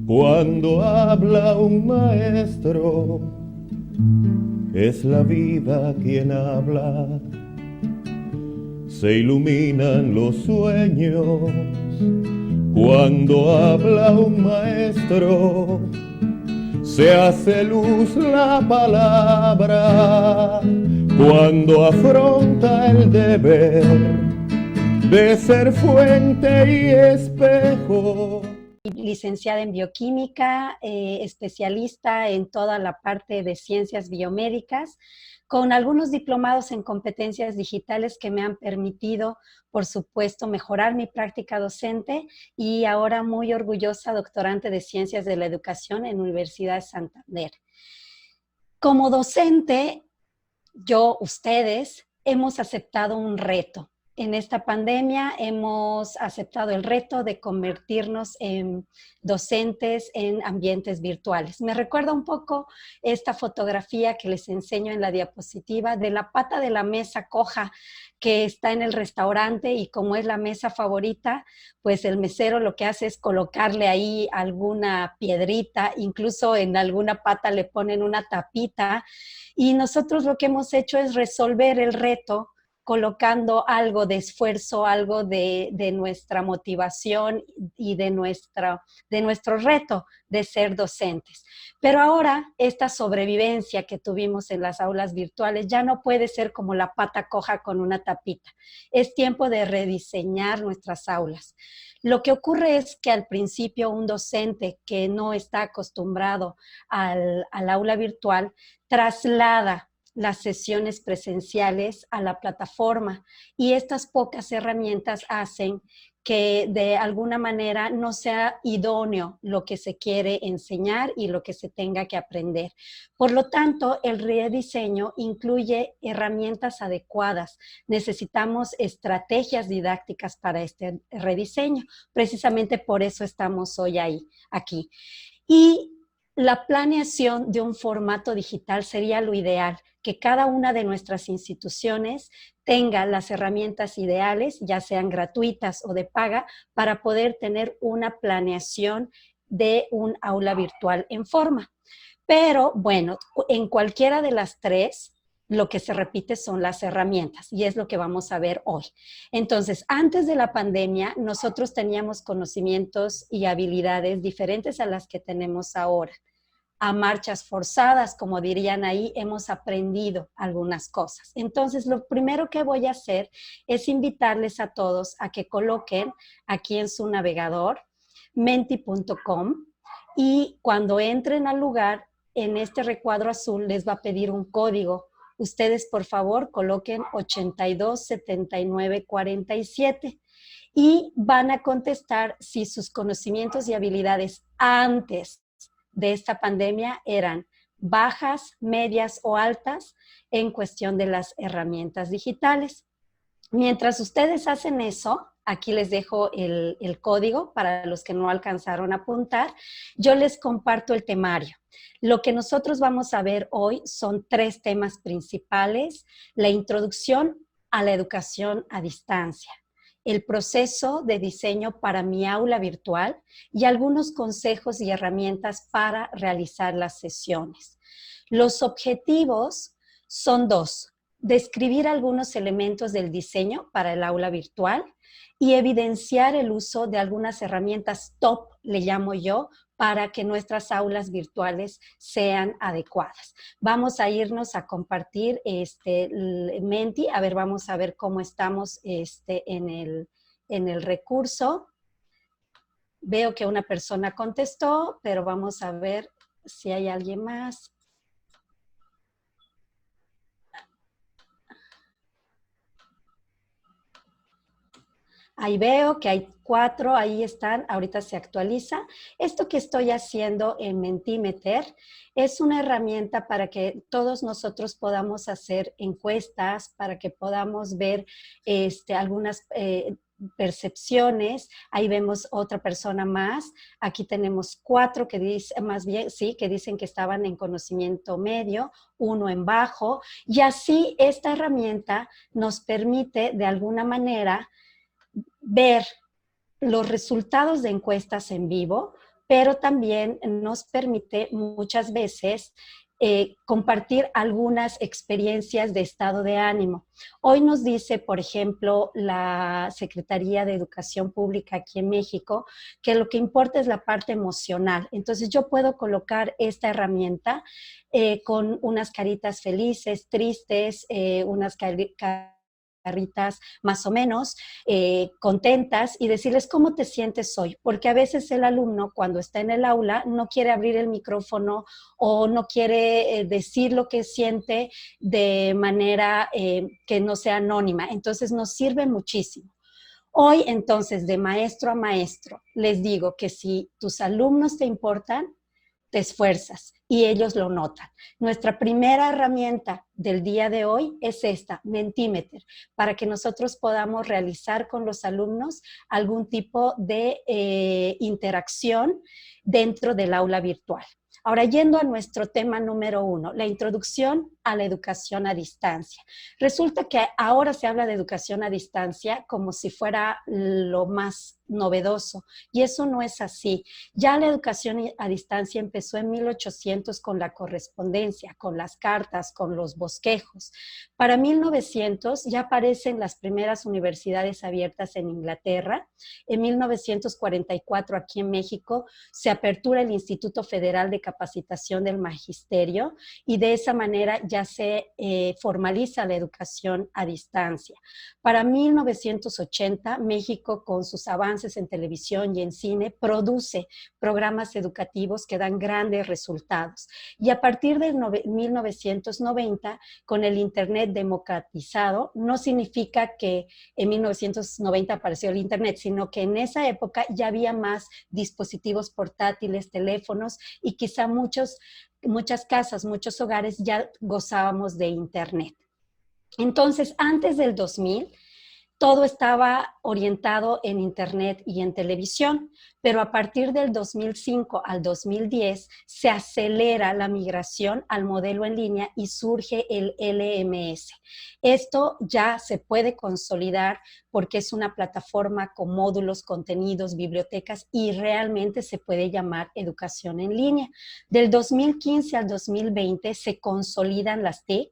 Cuando habla un maestro, es la vida quien habla. Se iluminan los sueños cuando habla un maestro. Se hace luz la palabra cuando afronta el deber de ser fuente y espejo. Licenciada en bioquímica, especialista en toda la parte de ciencias biomédicas, con algunos diplomados en competencias digitales que me han permitido, por supuesto, mejorar mi práctica docente y ahora muy orgullosa doctorante de Ciencias de la Educación en Universidad de Santander. Como docente, ustedes, hemos aceptado un reto. En esta pandemia hemos aceptado el reto de convertirnos en docentes en ambientes virtuales. Me recuerda un poco esta fotografía que les enseño en la diapositiva de la pata de la mesa coja que está en el restaurante y como es la mesa favorita, pues el mesero lo que hace es colocarle ahí alguna piedrita, incluso en alguna pata le ponen una tapita y nosotros lo que hemos hecho es resolver el reto colocando algo de esfuerzo, algo de nuestra motivación y de nuestro reto de ser docentes. Pero ahora esta sobrevivencia que tuvimos en las aulas virtuales ya no puede ser como la pata coja con una tapita. Es tiempo de rediseñar nuestras aulas. Lo que ocurre es que al principio un docente que no está acostumbrado al aula virtual traslada las sesiones presenciales a la plataforma y estas pocas herramientas hacen que de alguna manera no sea idóneo lo que se quiere enseñar y lo que se tenga que aprender. Por lo tanto, el rediseño incluye herramientas adecuadas. Necesitamos estrategias didácticas para este rediseño. Precisamente por eso estamos hoy aquí. Y la planeación de un formato digital sería lo ideal, que cada una de nuestras instituciones tenga las herramientas ideales, ya sean gratuitas o de paga, para poder tener una planeación de un aula virtual en forma. Pero bueno, en cualquiera de las tres, lo que se repite son las herramientas y es lo que vamos a ver hoy. Entonces, antes de la pandemia, nosotros teníamos conocimientos y habilidades diferentes a las que tenemos ahora. A marchas forzadas, como dirían ahí, hemos aprendido algunas cosas. Entonces, lo primero que voy a hacer es invitarles a todos a que coloquen aquí en su navegador menti.com y cuando entren al lugar, en este recuadro azul les va a pedir un código. Ustedes, por favor, coloquen 827947 y van a contestar si sus conocimientos y habilidades antes de esta pandemia eran bajas, medias o altas en cuestión de las herramientas digitales. Mientras ustedes hacen eso, aquí les dejo el código para los que no alcanzaron a apuntar, yo les comparto el temario. Lo que nosotros vamos a ver hoy son 3 temas principales: la introducción a la educación a distancia, el proceso de diseño para mi aula virtual y algunos consejos y herramientas para realizar las sesiones. Los objetivos son 2: describir algunos elementos del diseño para el aula virtual y evidenciar el uso de algunas herramientas top, le llamo yo, para que nuestras aulas virtuales sean adecuadas. Vamos a irnos a compartir Menti, a ver, vamos a ver cómo estamos en el recurso. Veo que una persona contestó, pero vamos a ver si hay alguien más. Ahí veo que hay 4, ahí están, ahorita se actualiza. Esto que estoy haciendo en Mentimeter es una herramienta para que todos nosotros podamos hacer encuestas, para que podamos ver algunas percepciones. Ahí vemos otra persona más. Aquí tenemos 4 que dicen, más bien, sí, que dicen que estaban en conocimiento medio, 1 en bajo. Y así esta herramienta nos permite de alguna manera ver los resultados de encuestas en vivo, pero también nos permite muchas veces compartir algunas experiencias de estado de ánimo. Hoy nos dice, por ejemplo, la Secretaría de Educación Pública aquí en México, que lo que importa es la parte emocional. Entonces yo puedo colocar esta herramienta con unas caritas felices, tristes, unas caritas más o menos contentas y decirles cómo te sientes hoy, porque a veces el alumno cuando está en el aula no quiere abrir el micrófono o no quiere decir lo que siente de manera que no sea anónima, entonces nos sirve muchísimo. Hoy entonces de maestro a maestro les digo que si tus alumnos te importan, te esfuerzas y ellos lo notan. Nuestra primera herramienta del día de hoy es esta, Mentimeter, para que nosotros podamos realizar con los alumnos algún tipo de interacción dentro del aula virtual. Ahora, yendo a nuestro tema número 1, la introducción a la educación a distancia. Resulta que ahora se habla de educación a distancia como si fuera lo más novedoso, y eso no es así. Ya la educación a distancia empezó en 1800 con la correspondencia, con las cartas, con los bosquejos. Para 1900 ya aparecen las primeras universidades abiertas en Inglaterra. En 1944 aquí en México se apertura el Instituto Federal de Capacitación del Magisterio y de esa manera ya se formaliza la educación a distancia. Para 1980 México, con sus avances en televisión y en cine, produce programas educativos que dan grandes resultados. Y a partir de 1990, con el Internet democratizado, no significa que en 1990 apareció el Internet, sino que en esa época ya había más dispositivos portátiles, teléfonos, y quizá muchas casas, muchos hogares ya gozábamos de Internet. Entonces, antes del 2000, todo estaba orientado en Internet y en televisión, pero a partir del 2005 al 2010 se acelera la migración al modelo en línea y surge el LMS. Esto ya se puede consolidar porque es una plataforma con módulos, contenidos, bibliotecas y realmente se puede llamar educación en línea. Del 2015 al 2020 se consolidan las TIC,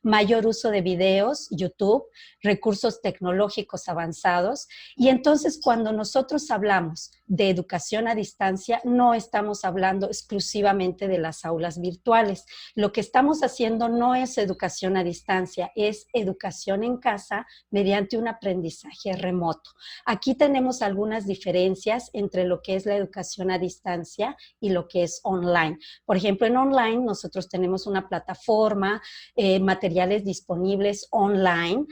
mayor uso de videos, YouTube, recursos tecnológicos avanzados, y entonces cuando nosotros hablamos de educación a distancia, no estamos hablando exclusivamente de las aulas virtuales. Lo que estamos haciendo no es educación a distancia, es educación en casa mediante un aprendizaje remoto. Aquí tenemos algunas diferencias entre lo que es la educación a distancia y lo que es online. Por ejemplo, en online nosotros tenemos una plataforma, materiales disponibles online,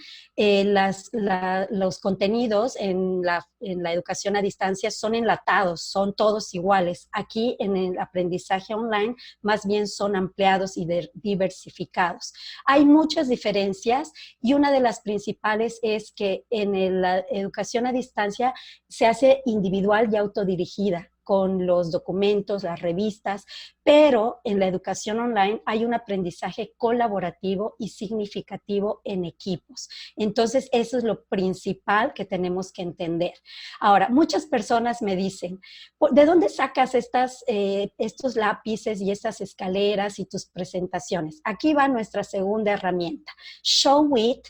los contenidos en la educación a distancia son enlatados, son todos iguales. Aquí en el aprendizaje online más bien son ampliados y diversificados. Hay muchas diferencias y una de las principales es que en la educación a distancia se hace individual y autodirigida, con los documentos, las revistas, pero en la educación online hay un aprendizaje colaborativo y significativo en equipos. Entonces, eso es lo principal que tenemos que entender. Ahora, muchas personas me dicen, ¿de dónde sacas estos lápices y estas escaleras y tus presentaciones? Aquí va nuestra segunda herramienta, Showit.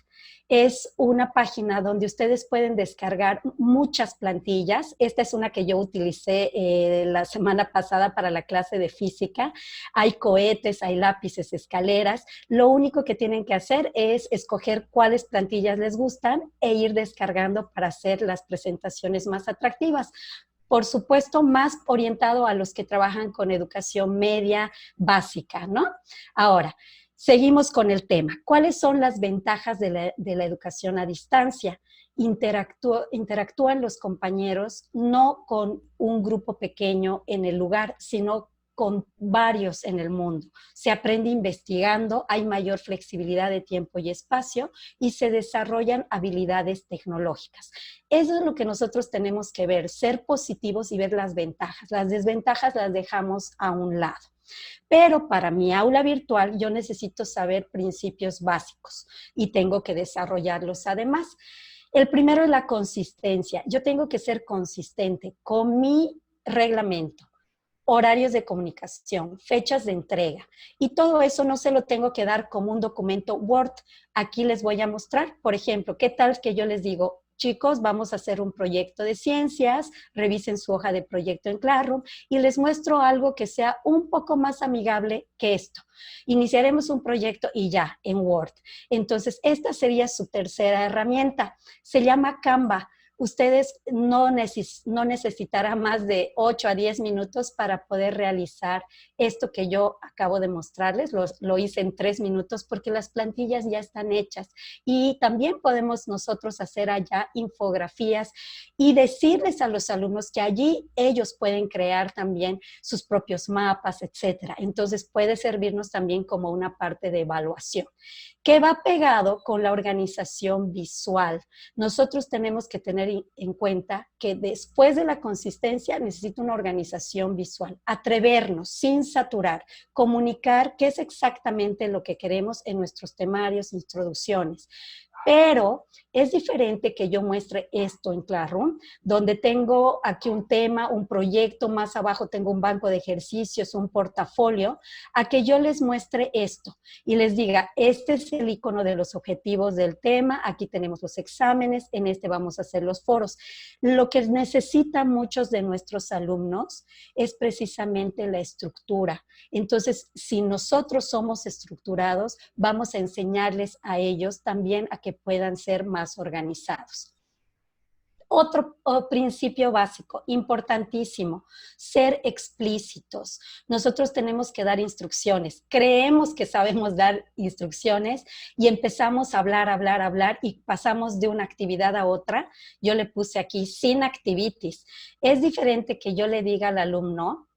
Es una página donde ustedes pueden descargar muchas plantillas. Esta es una que yo utilicé la semana pasada para la clase de física. Hay cohetes, hay lápices, escaleras. Lo único que tienen que hacer es escoger cuáles plantillas les gustan e ir descargando para hacer las presentaciones más atractivas. Por supuesto, más orientado a los que trabajan con educación media básica, ¿no? Ahora, seguimos con el tema. ¿Cuáles son las ventajas de la educación a distancia? Interactúan los compañeros no con un grupo pequeño en el lugar, sino con varios en el mundo. Se aprende investigando, hay mayor flexibilidad de tiempo y espacio y se desarrollan habilidades tecnológicas. Eso es lo que nosotros tenemos que ver, ser positivos y ver las ventajas. Las desventajas las dejamos a un lado. Pero para mi aula virtual yo necesito saber principios básicos y tengo que desarrollarlos además. El primero es la consistencia. Yo tengo que ser consistente con mi reglamento, horarios de comunicación, fechas de entrega. Y todo eso no se lo tengo que dar como un documento Word. Aquí les voy a mostrar, por ejemplo, ¿qué tal que yo les digo, chicos, vamos a hacer un proyecto de ciencias, revisen su hoja de proyecto en Classroom y les muestro algo que sea un poco más amigable que esto. Iniciaremos un proyecto y ya, en Word. Entonces, esta sería su tercera herramienta. Se llama Canva. Ustedes no necesitarán más de 8 a 10 minutos para poder realizar esto que yo acabo de mostrarles. Lo hice en 3 minutos porque las plantillas ya están hechas. Y también podemos nosotros hacer allá infografías y decirles a los alumnos que allí ellos pueden crear también sus propios mapas, etcétera. Entonces puede servirnos también como una parte de evaluación, que va pegado con la organización visual. Nosotros tenemos que tener en cuenta que después de la consistencia necesita una organización visual. Atrevernos sin saturar, comunicar qué es exactamente lo que queremos en nuestros temarios, introducciones. Pero es diferente que yo muestre esto en Classroom, donde tengo aquí un tema, un proyecto, más abajo tengo un banco de ejercicios, un portafolio, a que yo les muestre esto y les diga, este es el icono de los objetivos del tema, aquí tenemos los exámenes, en este vamos a hacer los foros. Lo que necesitan muchos de nuestros alumnos es precisamente la estructura. Entonces, si nosotros somos estructurados, vamos a enseñarles a ellos también a que puedan ser más organizados. Otro principio básico, importantísimo, ser explícitos. Nosotros tenemos que dar instrucciones. Creemos que sabemos dar instrucciones y empezamos a hablar y pasamos de una actividad a otra. Yo le puse aquí sin activities. Es diferente que yo le diga al alumno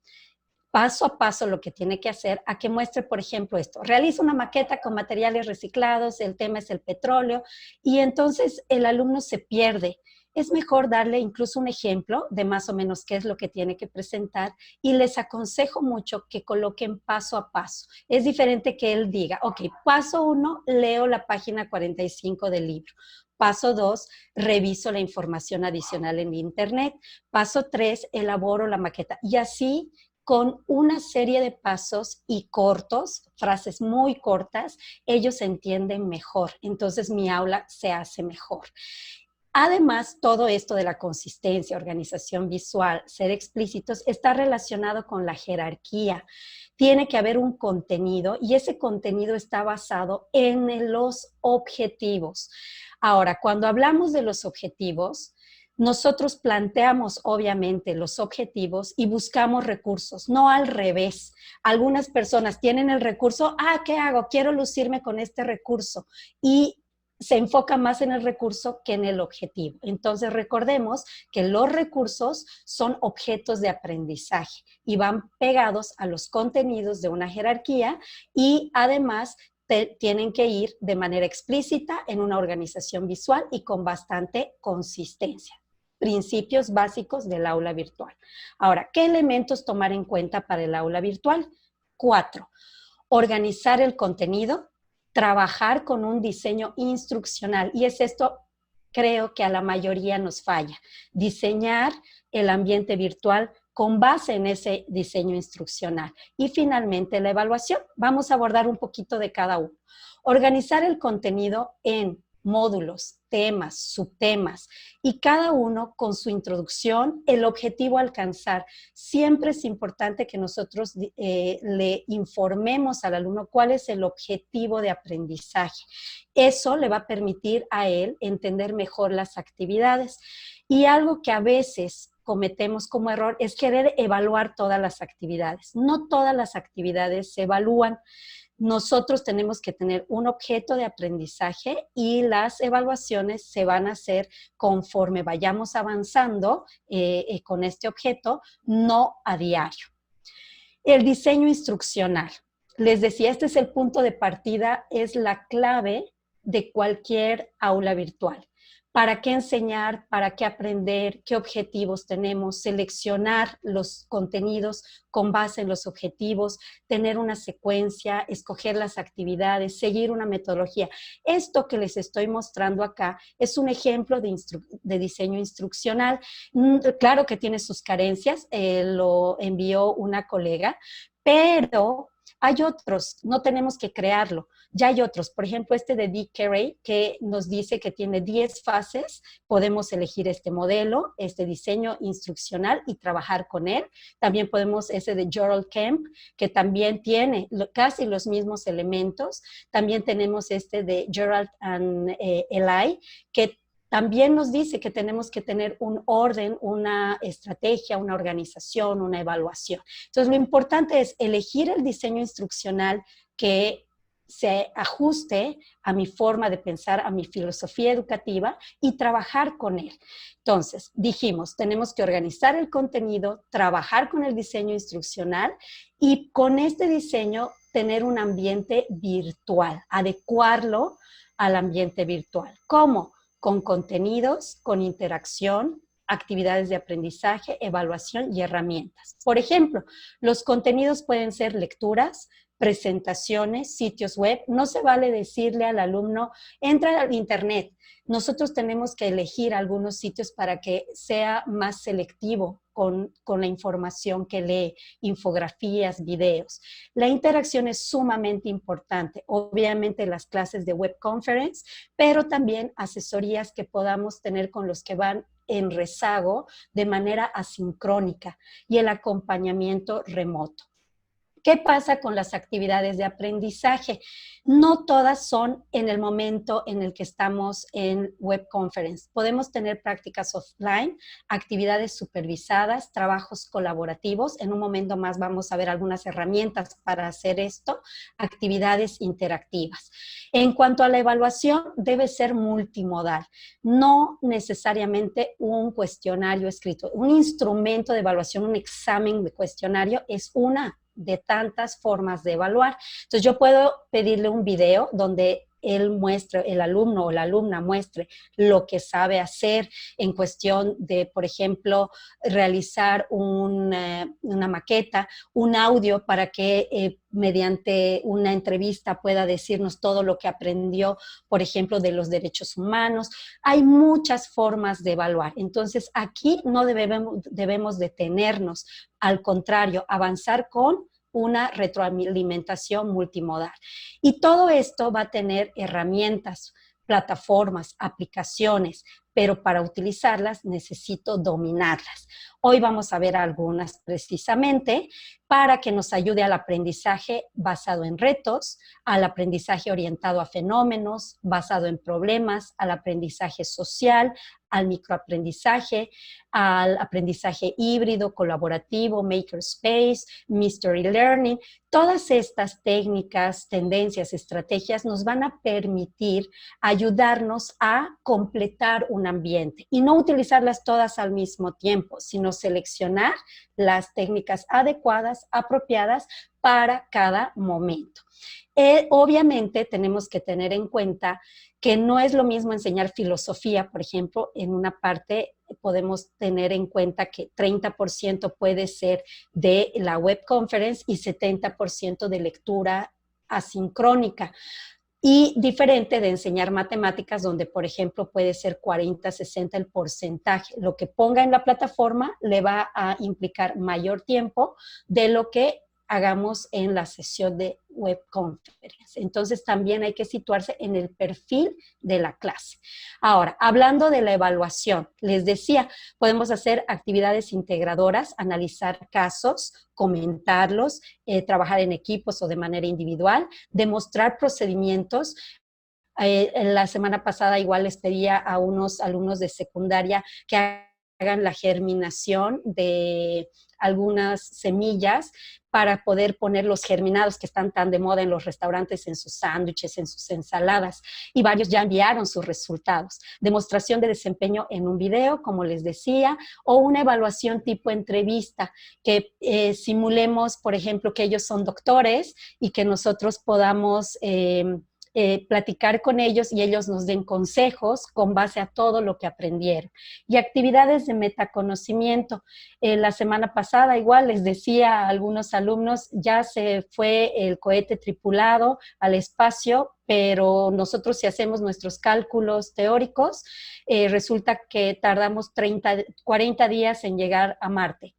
paso a paso lo que tiene que hacer, a que muestre, por ejemplo, esto. Realiza una maqueta con materiales reciclados, el tema es el petróleo, y entonces el alumno se pierde. Es mejor darle incluso un ejemplo de más o menos qué es lo que tiene que presentar y les aconsejo mucho que coloquen paso a paso. Es diferente que él diga, ok, paso 1, leo la página 45 del libro. Paso 2, reviso la información adicional en internet. Paso 3, elaboro la maqueta. Y así, con una serie de pasos y cortos, frases muy cortas, ellos entienden mejor. Entonces mi aula se hace mejor. Además, todo esto de la consistencia, organización visual, ser explícitos, está relacionado con la jerarquía. Tiene que haber un contenido y ese contenido está basado en los objetivos. Ahora, cuando hablamos de los objetivos, nosotros planteamos obviamente los objetivos y buscamos recursos, no al revés. Algunas personas tienen el recurso, ¿qué hago? Quiero lucirme con este recurso y se enfoca más en el recurso que en el objetivo. Entonces recordemos que los recursos son objetos de aprendizaje y van pegados a los contenidos de una jerarquía y además tienen que ir de manera explícita en una organización visual y con bastante consistencia. Principios básicos del aula virtual. Ahora, ¿qué elementos tomar en cuenta para el aula virtual? 4. Organizar el contenido, trabajar con un diseño instruccional. Y es esto, creo que a la mayoría nos falla. Diseñar el ambiente virtual con base en ese diseño instruccional. Y finalmente, la evaluación. Vamos a abordar un poquito de cada uno. Organizar el contenido en módulos, temas, subtemas, y cada uno con su introducción, el objetivo a alcanzar. Siempre es importante que nosotros le informemos al alumno cuál es el objetivo de aprendizaje. Eso le va a permitir a él entender mejor las actividades. Y algo que a veces cometemos como error es querer evaluar todas las actividades. No todas las actividades se evalúan. Nosotros tenemos que tener un objeto de aprendizaje y las evaluaciones se van a hacer conforme vayamos avanzando con este objeto, no a diario. El diseño instruccional. Les decía, este es el punto de partida, es la clave de cualquier aula virtual. ¿Para qué enseñar? ¿Para qué aprender? ¿Qué objetivos tenemos? Seleccionar los contenidos con base en los objetivos, tener una secuencia, escoger las actividades, seguir una metodología. Esto que les estoy mostrando acá es un ejemplo de diseño instruccional. Claro que tiene sus carencias, lo envió una colega, pero hay otros, no tenemos que crearlo. Ya hay otros, por ejemplo, este de Dick Carey, que nos dice que tiene 10 fases. Podemos elegir este modelo, este diseño instruccional y trabajar con él. También podemos ese de Gerald Kemp, que también tiene casi los mismos elementos. También tenemos este de Gerald and Eli, que también nos dice que tenemos que tener un orden, una estrategia, una organización, una evaluación. Entonces, lo importante es elegir el diseño instruccional que se ajuste a mi forma de pensar, a mi filosofía educativa y trabajar con él. Entonces, dijimos, tenemos que organizar el contenido, trabajar con el diseño instruccional y con este diseño tener un ambiente virtual, adecuarlo al ambiente virtual. ¿Cómo? Con contenidos, con interacción, actividades de aprendizaje, evaluación y herramientas. Por ejemplo, los contenidos pueden ser lecturas, presentaciones, sitios web. No se vale decirle al alumno, entra al internet. Nosotros tenemos que elegir algunos sitios para que sea más selectivo con la información que lee, infografías, videos. La interacción es sumamente importante. Obviamente las clases de web conference, pero también asesorías que podamos tener con los que van en rezago de manera asincrónica y el acompañamiento remoto. ¿Qué pasa con las actividades de aprendizaje? No todas son en el momento en el que estamos en web conference. Podemos tener prácticas offline, actividades supervisadas, trabajos colaborativos. En un momento más vamos a ver algunas herramientas para hacer esto, actividades interactivas. En cuanto a la evaluación, debe ser multimodal, no necesariamente un cuestionario escrito. Un instrumento de evaluación, un examen de cuestionario es una de tantas formas de evaluar. Entonces yo puedo pedirle un video donde él muestre, el alumno o la alumna muestre lo que sabe hacer en cuestión de, por ejemplo, realizar una maqueta, un audio para que mediante una entrevista pueda decirnos todo lo que aprendió, por ejemplo, de los derechos humanos. Hay muchas formas de evaluar. Entonces aquí no debemos detenernos, al contrario, avanzar con una retroalimentación multimodal. Y todo esto va a tener herramientas, plataformas, aplicaciones, pero para utilizarlas necesito dominarlas. Hoy vamos a ver algunas precisamente para que nos ayude al aprendizaje basado en retos, al aprendizaje orientado a fenómenos, basado en problemas, al aprendizaje social, al microaprendizaje, al aprendizaje híbrido, colaborativo, makerspace, mystery learning. Todas estas técnicas, tendencias, estrategias nos van a permitir ayudarnos a completar un ambiente y no utilizarlas todas al mismo tiempo, sino seleccionar las técnicas adecuadas, apropiadas para cada momento. Obviamente tenemos que tener en cuenta que no es lo mismo enseñar filosofía, por ejemplo, en una parte podemos tener en cuenta que 30% puede ser de la web conference y 70% de lectura asincrónica. Y diferente de enseñar matemáticas, donde, por ejemplo, puede ser 40, 60 el porcentaje. Lo que ponga en la plataforma le va a implicar mayor tiempo de lo que hagamos en la sesión de web conference. Entonces, también hay que situarse en el perfil de la clase. Ahora, hablando de la evaluación, les decía, podemos hacer actividades integradoras, analizar casos, comentarlos, trabajar en equipos o de manera individual, demostrar procedimientos. La semana pasada igual les pedía a unos alumnos de secundaria que hagan la germinación de algunas semillas para poder poner los germinados que están tan de moda en los restaurantes, en sus sándwiches, en sus ensaladas, y varios ya enviaron sus resultados. Demostración de desempeño en un video, como les decía, o una evaluación tipo entrevista, que simulemos, por ejemplo, que ellos son doctores y que nosotros podamos platicar con ellos y ellos nos den consejos con base a todo lo que aprendieron. Y actividades de metaconocimiento. La semana pasada igual les decía a algunos alumnos, ya se fue el cohete tripulado al espacio, pero nosotros si hacemos nuestros cálculos teóricos, resulta que tardamos 40 días en llegar a Marte.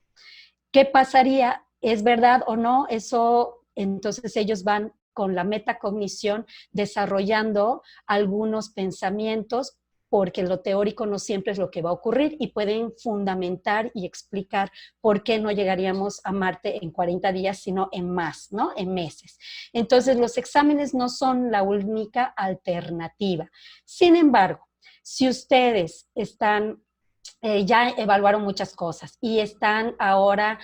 ¿Qué pasaría? ¿Es verdad o no? Eso, entonces ellos van con la metacognición desarrollando algunos pensamientos, porque lo teórico no siempre es lo que va a ocurrir y pueden fundamentar y explicar por qué no llegaríamos a Marte en 40 días, sino en más, ¿no? En meses. Entonces, los exámenes no son la única alternativa. Sin embargo, si ustedes están ya evaluaron muchas cosas y están ahora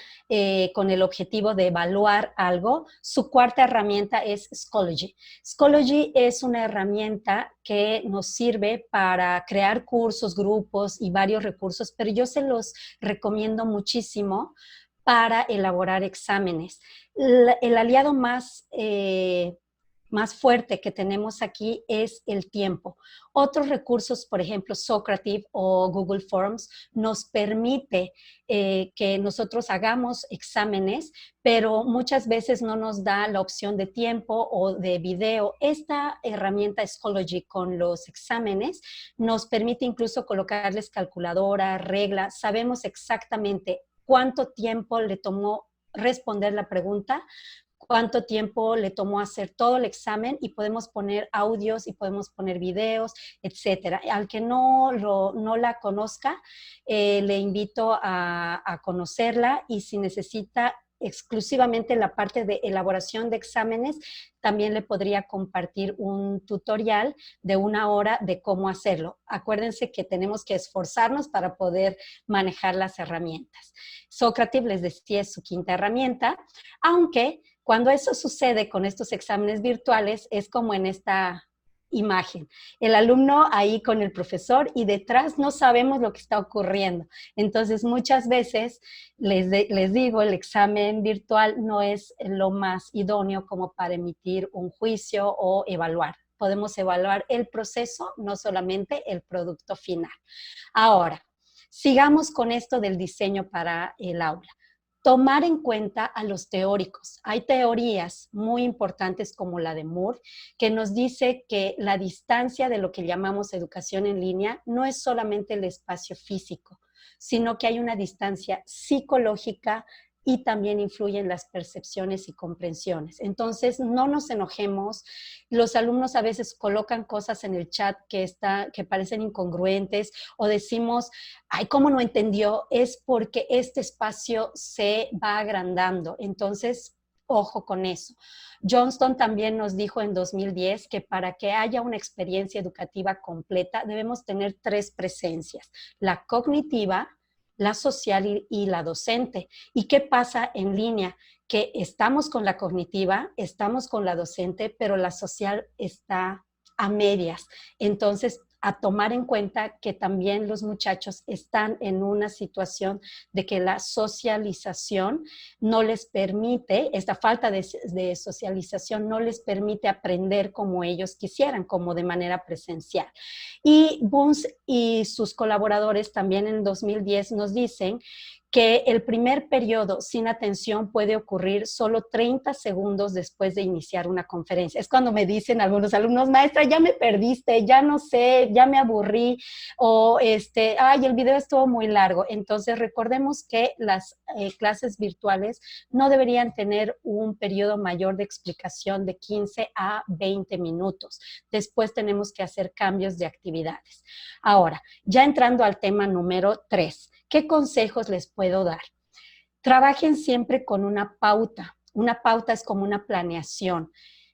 con el objetivo de evaluar algo, su cuarta herramienta es Schoology. Schoology es una herramienta que nos sirve para crear cursos, grupos y varios recursos, pero yo se los recomiendo muchísimo para elaborar exámenes. El aliado más fuerte que tenemos aquí es el tiempo. Otros recursos, por ejemplo, Socrative o Google Forms, nos permite que nosotros hagamos exámenes, pero muchas veces no nos da la opción de tiempo o de video. Esta herramienta Schoology con los exámenes nos permite incluso colocarles calculadora, reglas, sabemos exactamente cuánto tiempo le tomó responder la pregunta, cuánto tiempo le tomó hacer todo el examen y podemos poner audios y podemos poner videos, etcétera. Al que no la conozca, le invito a conocerla y si necesita exclusivamente la parte de elaboración de exámenes, también le podría compartir un tutorial de 1 hora de cómo hacerlo. Acuérdense que tenemos que esforzarnos para poder manejar las herramientas. Socrative, les decía, es su quinta herramienta, aunque cuando eso sucede con estos exámenes virtuales es como en esta imagen. El alumno ahí con el profesor y detrás no sabemos lo que está ocurriendo. Entonces, muchas veces les digo, el examen virtual no es lo más idóneo como para emitir un juicio o evaluar. Podemos evaluar el proceso, no solamente el producto final. Ahora, sigamos con esto del diseño para el aula. Tomar en cuenta a los teóricos. Hay teorías muy importantes como la de Moore, que nos dice que la distancia de lo que llamamos educación en línea no es solamente el espacio físico, sino que hay una distancia psicológica y también influyen las percepciones y comprensiones. Entonces, no nos enojemos. Los alumnos a veces colocan cosas en el chat que parecen incongruentes o decimos, ay, ¿cómo no entendió? Es porque este espacio se va agrandando. Entonces, ojo con eso. Johnston también nos dijo en 2010 que para que haya una experiencia educativa completa debemos tener 3 presencias: la cognitiva, la social y la docente. ¿Y qué pasa en línea? Que estamos con la cognitiva, estamos con la docente, pero la social está a medias. Entonces, a tomar en cuenta que también los muchachos están en una situación de que la socialización no les permite, esta falta de socialización no les permite aprender como ellos quisieran, como de manera presencial. Y Bunz y sus colaboradores también en 2010 nos dicen que el primer periodo sin atención puede ocurrir solo 30 segundos después de iniciar una conferencia. Es cuando me dicen algunos alumnos, maestra, ya me perdiste, ya no sé, ya me aburrí, o ay, el video estuvo muy largo. Entonces, recordemos que las clases virtuales no deberían tener un periodo mayor de explicación de 15 a 20 minutos. Después tenemos que hacer cambios de actividades. Ahora, ya entrando al tema número 3. ¿Qué consejos les puedo dar? Trabajen siempre con una pauta. Una pauta es como una planeación.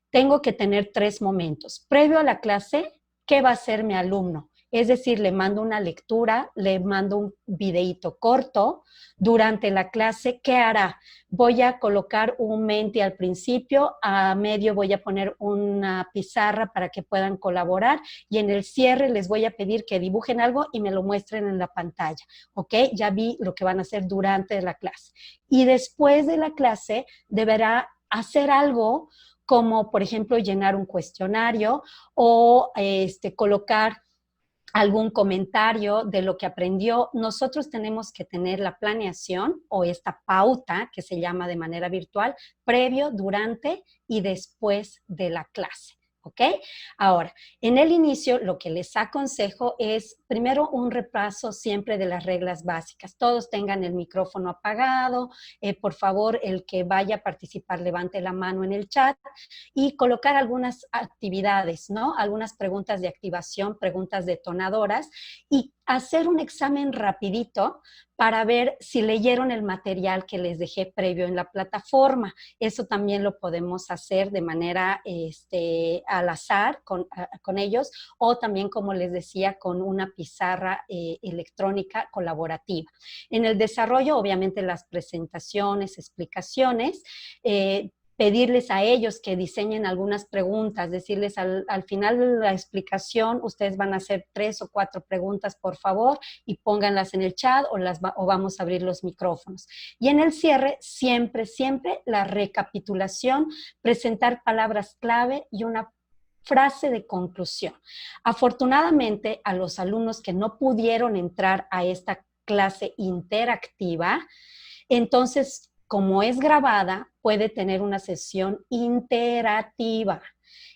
Tengo que tener 3 momentos. Previo a la clase, ¿qué va a hacer mi alumno? Es decir, le mando una lectura, le mando un videíto corto. Durante la clase, ¿qué hará? Voy a colocar un Menti al principio, a medio voy a poner una pizarra para que puedan colaborar y en el cierre les voy a pedir que dibujen algo y me lo muestren en la pantalla, ¿ok? Ya vi lo que van a hacer durante la clase. Y después de la clase deberá hacer algo como por ejemplo llenar un cuestionario o colocar algún comentario de lo que aprendió. Nosotros tenemos que tener la planeación o esta pauta que se llama de manera virtual previo, durante y después de la clase. ¿Ok? Ahora, en el inicio lo que les aconsejo es primero un repaso siempre de las reglas básicas. Todos tengan el micrófono apagado, por favor el que vaya a participar levante la mano en el chat y colocar algunas actividades, ¿no? Algunas preguntas de activación, preguntas detonadoras y hacer un examen rapidito para ver si leyeron el material que les dejé previo en la plataforma. Eso también lo podemos hacer de manera al azar con ellos o también, como les decía, con una pizarra electrónica colaborativa. En el desarrollo, obviamente, las presentaciones, explicaciones, pedirles a ellos que diseñen algunas preguntas, decirles al final de la explicación, ustedes van a hacer 3 o 4 preguntas, por favor, y pónganlas en el chat o vamos a abrir los micrófonos. Y en el cierre, siempre, siempre la recapitulación, presentar palabras clave y una frase de conclusión. Afortunadamente, a los alumnos que no pudieron entrar a esta clase interactiva, entonces, como es grabada, puede tener una sesión interactiva.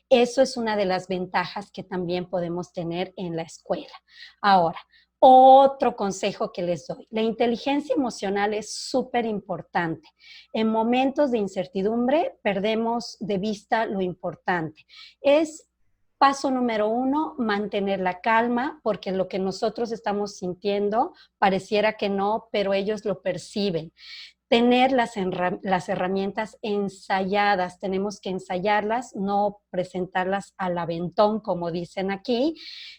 Eso es una de las ventajas que también podemos tener en la escuela. Ahora, otro consejo que les doy. La inteligencia emocional es súper importante. En momentos de incertidumbre, perdemos de vista lo importante. Es paso número 1, mantener la calma, porque lo que nosotros estamos sintiendo pareciera que no, pero ellos lo perciben. Tener las herramientas ensayadas, tenemos que ensayarlas, no presentarlas al aventón, como dicen aquí,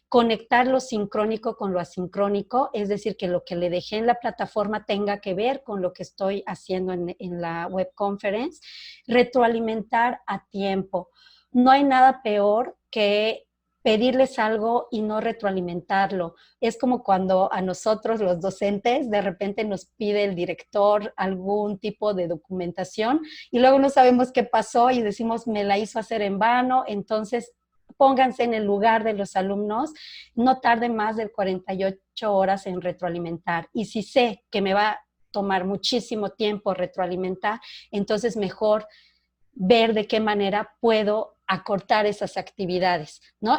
conectar lo sincrónico con lo asincrónico, es decir, que lo que le dejé en la plataforma tenga que ver con lo que estoy haciendo en la web conference, retroalimentar a tiempo. No hay nada peor que pedirles algo y no retroalimentarlo. Es como cuando a nosotros los docentes de repente nos pide el director algún tipo de documentación y luego no sabemos qué pasó y decimos me la hizo hacer en vano. Entonces pónganse en el lugar de los alumnos, no tarden más de 48 horas en retroalimentar. Y si sé que me va a tomar muchísimo tiempo retroalimentar, entonces mejor ver de qué manera puedo acortar esas actividades, ¿no?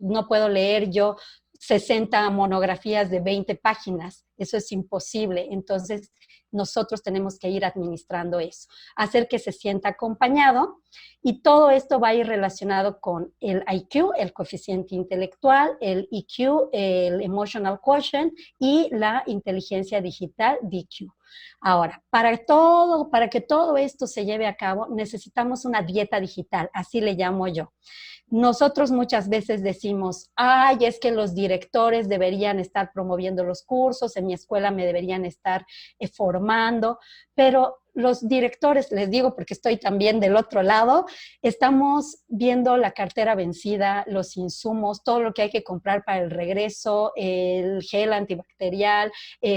No puedo leer yo 60 monografías de 20 páginas, eso es imposible. Entonces, nosotros tenemos que ir administrando eso, hacer que se sienta acompañado y todo esto va a ir relacionado con el IQ, el coeficiente intelectual, el EQ, el emotional quotient y la inteligencia digital, DQ. Ahora, para que todo esto se lleve a cabo, necesitamos una dieta digital, así le llamo yo. Nosotros muchas veces decimos, ay, es que los directores deberían estar promoviendo los cursos, en mi escuela me deberían estar formando, pero los directores, les digo porque estoy también del otro lado, estamos viendo la cartera vencida, los insumos, todo lo que hay que comprar para el regreso, el gel antibacterial,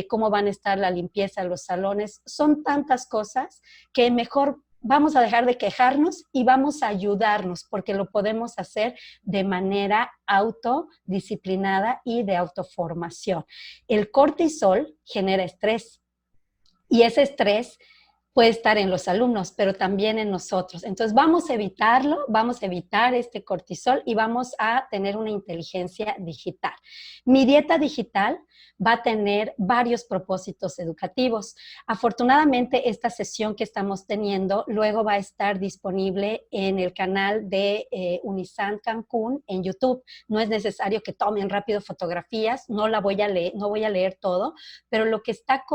cómo van a estar la limpieza de los salones. Son tantas cosas que mejor vamos a dejar de quejarnos y vamos a ayudarnos porque lo podemos hacer de manera autodisciplinada y de autoformación. El cortisol genera estrés y ese estrés puede estar en los alumnos, pero también en nosotros. Entonces vamos a evitarlo, vamos a evitar este cortisol y vamos a tener una inteligencia digital. Mi dieta digital va a tener varios propósitos educativos. Afortunadamente, esta sesión que estamos teniendo luego va a estar disponible en el canal de Unisan Cancún en YouTube. No es necesario que tomen rápido fotografías, no voy a leer todo, pero lo que está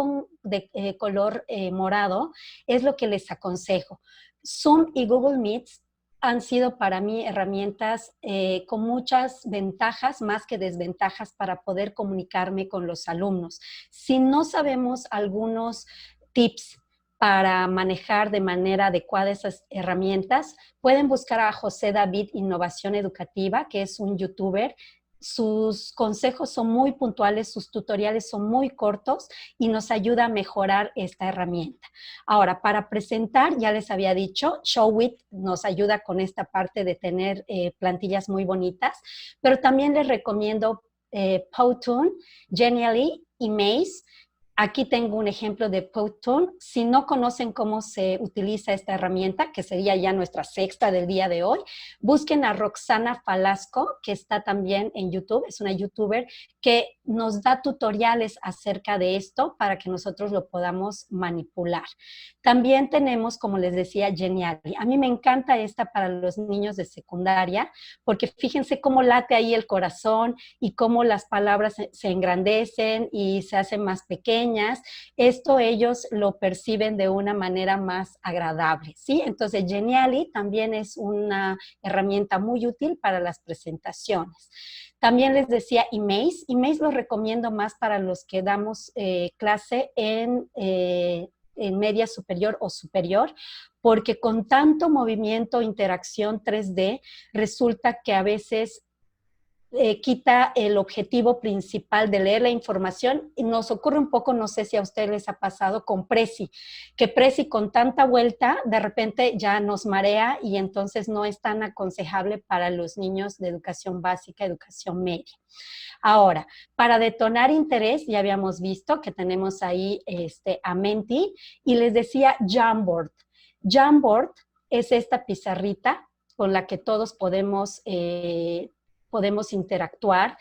de color morado es lo que les aconsejo. Zoom y Google Meets han sido para mí herramientas con muchas ventajas más que desventajas para poder comunicarme con los alumnos. Si no sabemos algunos tips para manejar de manera adecuada esas herramientas, pueden buscar a José David Innovación Educativa, que es un youtuber sus consejos son muy puntuales, sus tutoriales son muy cortos y nos ayuda a mejorar esta herramienta. Ahora, para presentar, ya les había dicho, Showit nos ayuda con esta parte de tener plantillas muy bonitas, pero también les recomiendo Powtoon, Genially y Maze. Aquí tengo un ejemplo de Powtoon. Si no conocen cómo se utiliza esta herramienta, que sería ya nuestra sexta del día de hoy, busquen a Roxana Falasco, que está también en YouTube, es una youtuber que nos da tutoriales acerca de esto para que nosotros lo podamos manipular. También tenemos, como les decía, Geniali. A mí me encanta esta para los niños de secundaria, porque fíjense cómo late ahí el corazón y cómo las palabras se engrandecen y se hacen más pequeñas. Esto ellos lo perciben de una manera más agradable, ¿sí? Entonces, Geniali también es una herramienta muy útil para las presentaciones. También les decía Emaze. Emaze lo recomiendo más para los que damos clase en media superior o superior, porque con tanto movimiento, interacción 3D, resulta que a veces quita el objetivo principal de leer la información. Y nos ocurre un poco, no sé si a ustedes les ha pasado con Prezi, que Prezi con tanta vuelta de repente ya nos marea y entonces no es tan aconsejable para los niños de educación básica, educación media. Ahora, para detonar interés, ya habíamos visto que tenemos ahí a Menti y les decía Jamboard. Jamboard es esta pizarrita con la que todos podemos interactuar.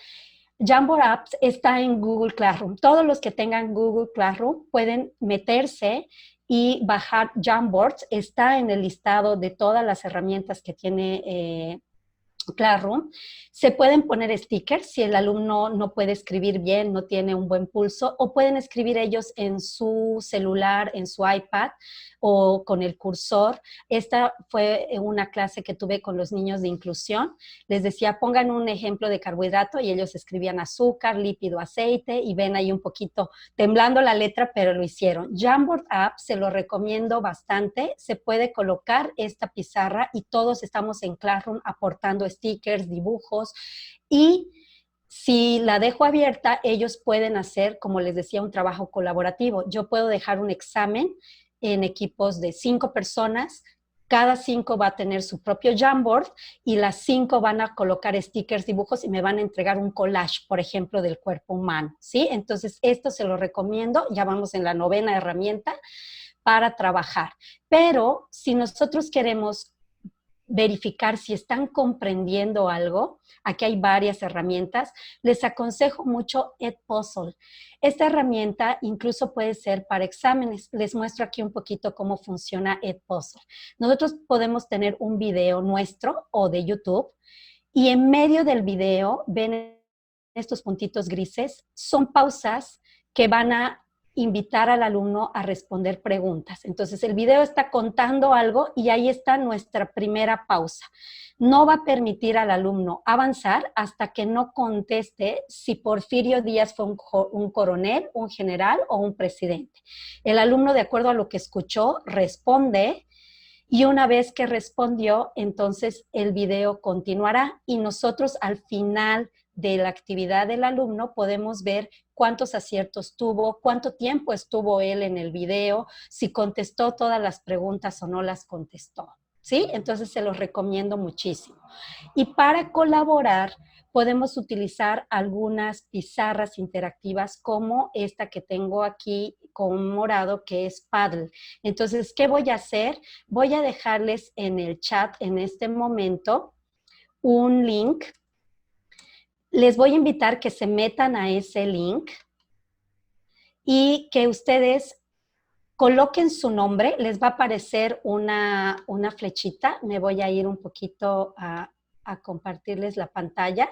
Jamboard Apps está en Google Classroom. Todos los que tengan Google Classroom pueden meterse y bajar Jamboards. Está en el listado de todas las herramientas que tiene Classroom. Se pueden poner stickers si el alumno no puede escribir bien, no tiene un buen pulso, o pueden escribir ellos en su celular, en su iPad o con el cursor. Esta fue una clase que tuve con los niños de inclusión. Les decía, pongan un ejemplo de carbohidrato y ellos escribían azúcar, lípido, aceite y ven ahí un poquito temblando la letra, pero lo hicieron. Jamboard App se lo recomiendo bastante. Se puede colocar esta pizarra y todos estamos en Classroom aportando stickers, dibujos y si la dejo abierta, ellos pueden hacer, como les decía, un trabajo colaborativo. Yo puedo dejar un examen en equipos de 5 personas, cada 5 va a tener su propio Jamboard y las 5 van a colocar stickers, dibujos y me van a entregar un collage, por ejemplo, del cuerpo humano, ¿sí? Entonces, esto se lo recomiendo, ya vamos en la 9ª herramienta para trabajar. Pero si nosotros queremos verificar si están comprendiendo algo, aquí hay varias herramientas, les aconsejo mucho Edpuzzle. Esta herramienta incluso puede ser para exámenes. Les muestro aquí un poquito cómo funciona Edpuzzle. Nosotros podemos tener un video nuestro o de YouTube y en medio del video ven estos puntitos grises, son pausas que van a invitar al alumno a responder preguntas. Entonces, el video está contando algo y ahí está nuestra primera pausa. No va a permitir al alumno avanzar hasta que no conteste si Porfirio Díaz fue un coronel, un general o un presidente. El alumno, de acuerdo a lo que escuchó, responde y una vez que respondió, entonces el video continuará y nosotros al final de la actividad del alumno podemos ver cuántos aciertos tuvo, cuánto tiempo estuvo él en el video, si contestó todas las preguntas o no las contestó, ¿sí? Entonces se los recomiendo muchísimo. Y para colaborar podemos utilizar algunas pizarras interactivas como esta que tengo aquí con morado que es Paddle. Entonces, ¿qué voy a hacer? Voy a dejarles en el chat en este momento un link. Les voy a invitar que se metan a ese link y que ustedes coloquen su nombre. Les va a aparecer una flechita. Me voy a ir un poquito a compartirles la pantalla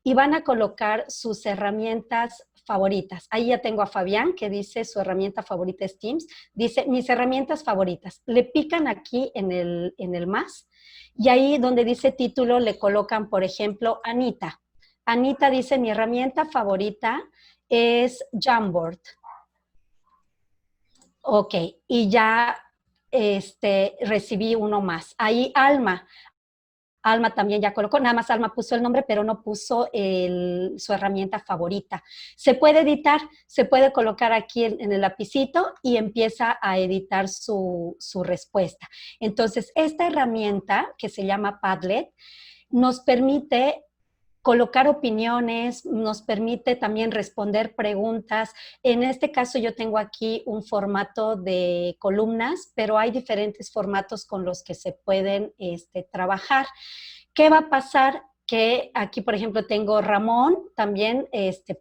y van a colocar sus herramientas favoritas. Ahí ya tengo a Fabián que dice su herramienta favorita es Teams. Dice mis herramientas favoritas. Le pican aquí en el más y ahí donde dice título le colocan, por ejemplo, Anita. Anita dice, mi herramienta favorita es Jamboard. Ok, y ya recibí uno más. Ahí Alma. Alma también ya colocó, nada más Alma puso el nombre, pero no puso su herramienta favorita. Se puede editar, se puede colocar aquí en el lapicito y empieza a editar su respuesta. Entonces, esta herramienta que se llama Padlet nos permite colocar opiniones, nos permite también responder preguntas. En este caso yo tengo aquí un formato de columnas, pero hay diferentes formatos con los que se pueden trabajar. ¿Qué va a pasar? Que aquí, por ejemplo, tengo Ramón, también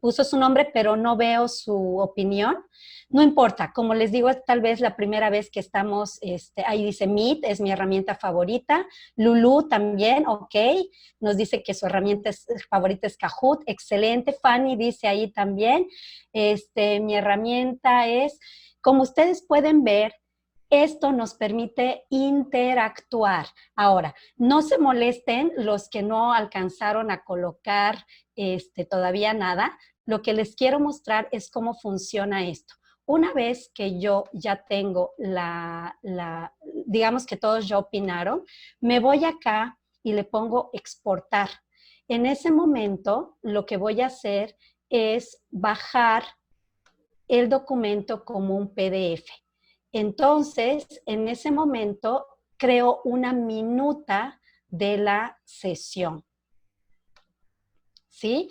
puso su nombre, pero no veo su opinión. No importa, como les digo, es tal vez la primera vez que estamos, ahí dice Meet, es mi herramienta favorita. Lulu también, ok, nos dice que su herramienta favorita es Kahoot, excelente. Fanny dice ahí también, mi herramienta es, como ustedes pueden ver, esto nos permite interactuar. Ahora, no se molesten los que no alcanzaron a colocar todavía nada. Lo que les quiero mostrar es cómo funciona esto. Una vez que yo ya tengo digamos que todos ya opinaron, me voy acá y le pongo exportar. En ese momento, lo que voy a hacer es bajar el documento como un PDF. Entonces, en ese momento, creo una minuta de la sesión. ¿Sí?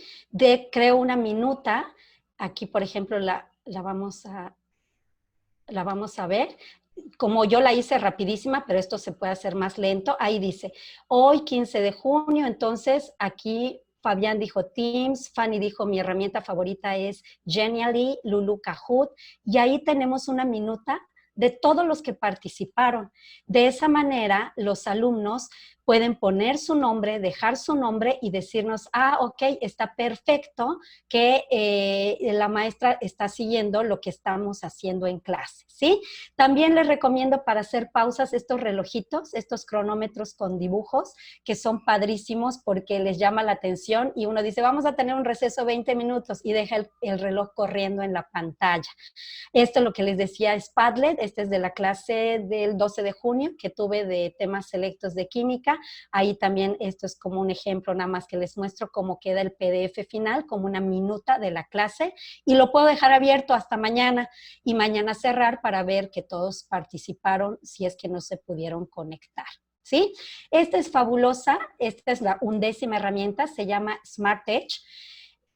Creo una minuta. Aquí, por ejemplo, la vamos a ver. Como yo la hice rapidísima, pero esto se puede hacer más lento. Ahí dice, hoy 15 de junio, entonces aquí Fabián dijo Teams, Fanny dijo mi herramienta favorita es Genially, Lulu Kahoot, y ahí tenemos una minuta de todos los que participaron. De esa manera, los alumnos pueden poner su nombre, dejar su nombre y decirnos, ok, está perfecto que la maestra está siguiendo lo que estamos haciendo en clase, ¿sí? También les recomiendo para hacer pausas estos relojitos, estos cronómetros con dibujos, que son padrísimos porque les llama la atención y uno dice, vamos a tener un receso 20 minutos y deja el reloj corriendo en la pantalla. Esto lo que les decía es Padlet, este es de la clase del 12 de junio que tuve de temas selectos de química. Ahí también esto es como un ejemplo nada más que les muestro cómo queda el PDF final, como una minuta de la clase y lo puedo dejar abierto hasta mañana y mañana cerrar para ver que todos participaron si es que no se pudieron conectar. ¿Sí? Esta es fabulosa, esta es la 11ª herramienta, se llama Smart Edge.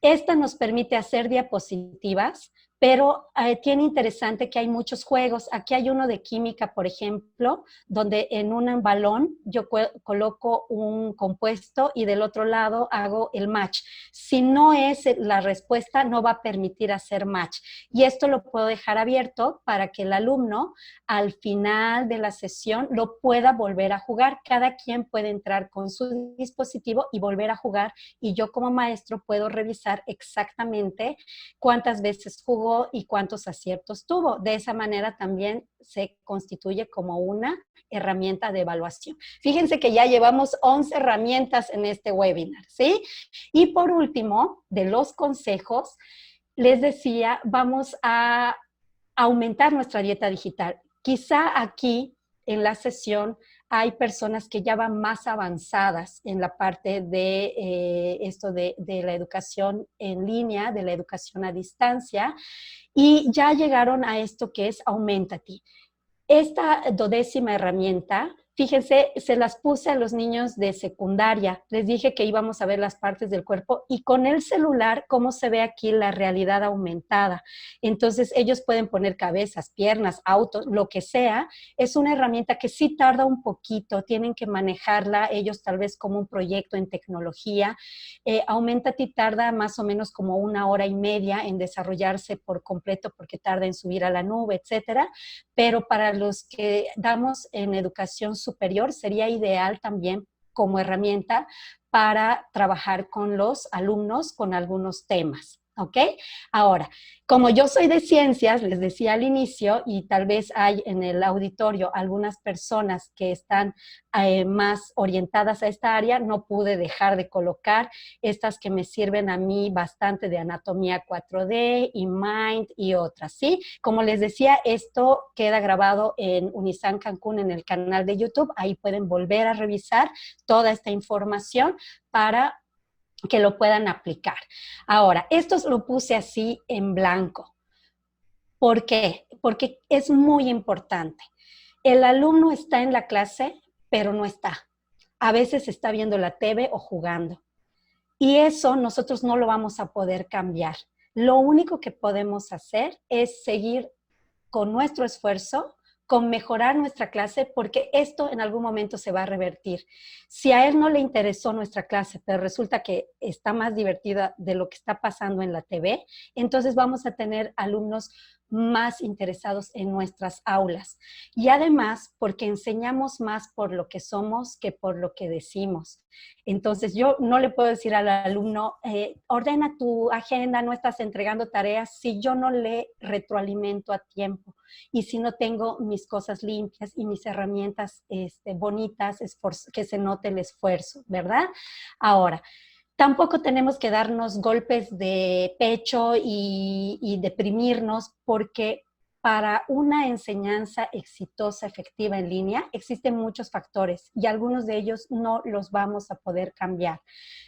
Esta nos permite hacer diapositivas, pero tiene interesante que hay muchos juegos. Aquí hay uno de química, por ejemplo, donde en un balón yo coloco un compuesto y del otro lado hago el match. Si no es la respuesta, no va a permitir hacer match. Y esto lo puedo dejar abierto para que el alumno al final de la sesión lo pueda volver a jugar. Cada quien puede entrar con su dispositivo y volver a jugar y yo como maestro puedo revisar exactamente cuántas veces jugó y cuántos aciertos tuvo. De esa manera también se constituye como una herramienta de evaluación. Fíjense que ya llevamos 11 herramientas en este webinar, ¿sí? Y por último, de los consejos, les decía, vamos a aumentar nuestra dieta digital. Quizá aquí en la sesión hay personas que ya van más avanzadas en la parte de esto de la educación en línea, de la educación a distancia, y ya llegaron a esto que es Aumentate. Esta 12ª herramienta, fíjense, se las puse a los niños de secundaria. Les dije que íbamos a ver las partes del cuerpo y con el celular, cómo se ve aquí la realidad aumentada. Entonces, ellos pueden poner cabezas, piernas, autos, lo que sea. Es una herramienta que sí tarda un poquito, tienen que manejarla ellos tal vez como un proyecto en tecnología. Aumentate tarda más o menos como 1 hora y media en desarrollarse por completo porque tarda en subir a la nube, etcétera. Pero para los que damos en educación superior sería ideal también como herramienta para trabajar con los alumnos con algunos temas. ¿Ok? Ahora, como yo soy de ciencias, les decía al inicio, y tal vez hay en el auditorio algunas personas que están más orientadas a esta área, no pude dejar de colocar estas que me sirven a mí bastante de anatomía 4D y Mind y otras, ¿sí? Como les decía, esto queda grabado en Unisan Cancún en el canal de YouTube, ahí pueden volver a revisar toda esta información para que lo puedan aplicar. Ahora, esto lo puse así en blanco. ¿Por qué? Porque es muy importante. El alumno está en la clase, pero no está. A veces está viendo la TV o jugando. Y eso nosotros no lo vamos a poder cambiar. Lo único que podemos hacer es seguir con nuestro esfuerzo, con mejorar nuestra clase, porque esto en algún momento se va a revertir. Si a él no le interesó nuestra clase, pero resulta que está más divertida de lo que está pasando en la TV, entonces vamos a tener alumnos más interesados en nuestras aulas. Y además, porque enseñamos más por lo que somos que por lo que decimos. Entonces, yo no le puedo decir al alumno, ordena tu agenda, no estás entregando tareas, si yo no le retroalimento a tiempo y si no tengo mis cosas limpias y mis herramientas bonitas, que se note el esfuerzo, ¿verdad? Ahora, tampoco tenemos que darnos golpes de pecho y deprimirnos, porque para una enseñanza exitosa, efectiva en línea, existen muchos factores y algunos de ellos no los vamos a poder cambiar.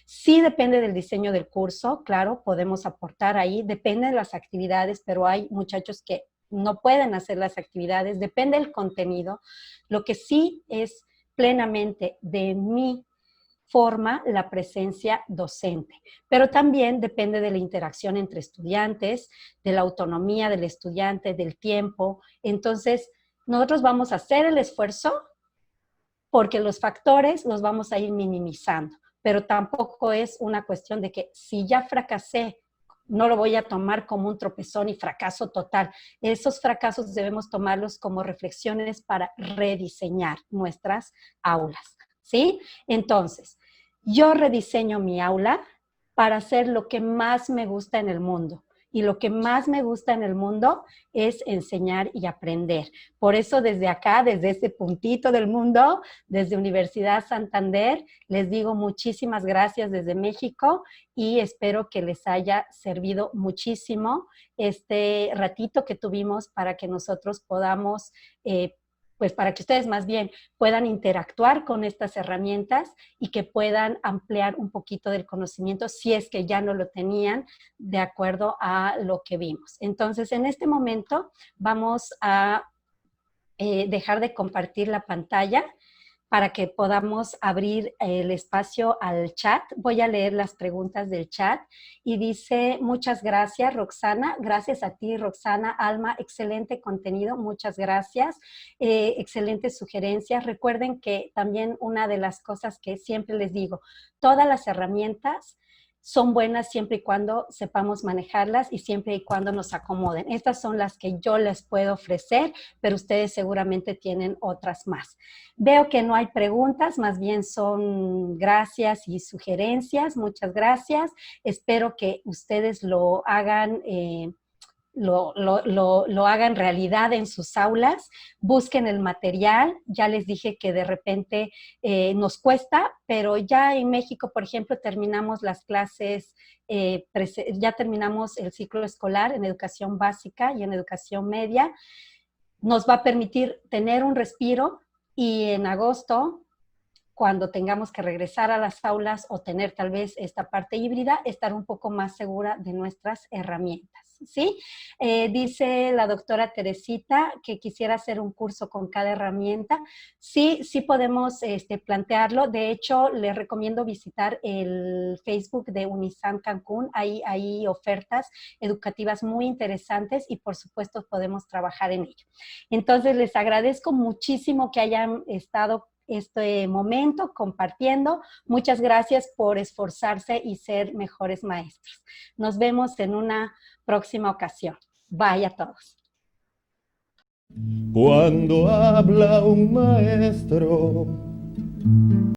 Sí depende del diseño del curso, claro, podemos aportar ahí, depende de las actividades, pero hay muchachos que no pueden hacer las actividades, depende del contenido. Lo que sí es plenamente de mi forma la presencia docente, pero también depende de la interacción entre estudiantes, de la autonomía del estudiante, del tiempo. Entonces, nosotros vamos a hacer el esfuerzo porque los factores los vamos a ir minimizando, pero tampoco es una cuestión de que si ya fracasé, no lo voy a tomar como un tropezón y fracaso total. Esos fracasos debemos tomarlos como reflexiones para rediseñar nuestras aulas, ¿sí? Entonces, yo rediseño mi aula para hacer lo que más me gusta en el mundo. Y lo que más me gusta en el mundo es enseñar y aprender. Por eso desde acá, desde este puntito del mundo, desde Universidad Santander, les digo muchísimas gracias desde México y espero que les haya servido muchísimo este ratito que tuvimos para que nosotros podamos pues para que ustedes más bien puedan interactuar con estas herramientas y que puedan ampliar un poquito del conocimiento si es que ya no lo tenían de acuerdo a lo que vimos. Entonces, en este momento vamos a dejar de compartir la pantalla para que podamos abrir el espacio al chat. Voy a leer las preguntas del chat y dice, muchas gracias, Roxana. Gracias a ti, Roxana. Alma, excelente contenido, muchas gracias. Excelentes sugerencias. Recuerden que también una de las cosas que siempre les digo, todas las herramientas son buenas siempre y cuando sepamos manejarlas y siempre y cuando nos acomoden. Estas son las que yo les puedo ofrecer, pero ustedes seguramente tienen otras más. Veo que no hay preguntas, más bien son gracias y sugerencias. Muchas gracias. Espero que ustedes lo hagan lo hagan realidad en sus aulas, busquen el material. Ya les dije que de repente nos cuesta, pero ya en México, por ejemplo, terminamos las clases, ya terminamos el ciclo escolar en educación básica y en educación media. Nos va a permitir tener un respiro y en agosto, cuando tengamos que regresar a las aulas o tener tal vez esta parte híbrida, estar un poco más segura de nuestras herramientas, ¿sí? Dice la doctora Teresita que quisiera hacer un curso con cada herramienta. Sí, sí podemos plantearlo. De hecho, les recomiendo visitar el Facebook de Unisan Cancún. Hay ofertas educativas muy interesantes y por supuesto podemos trabajar en ello. Entonces, les agradezco muchísimo que hayan estado este momento compartiendo. Muchas gracias por esforzarse y ser mejores maestros. Nos vemos en una próxima ocasión. Bye a todos. Cuando habla un maestro,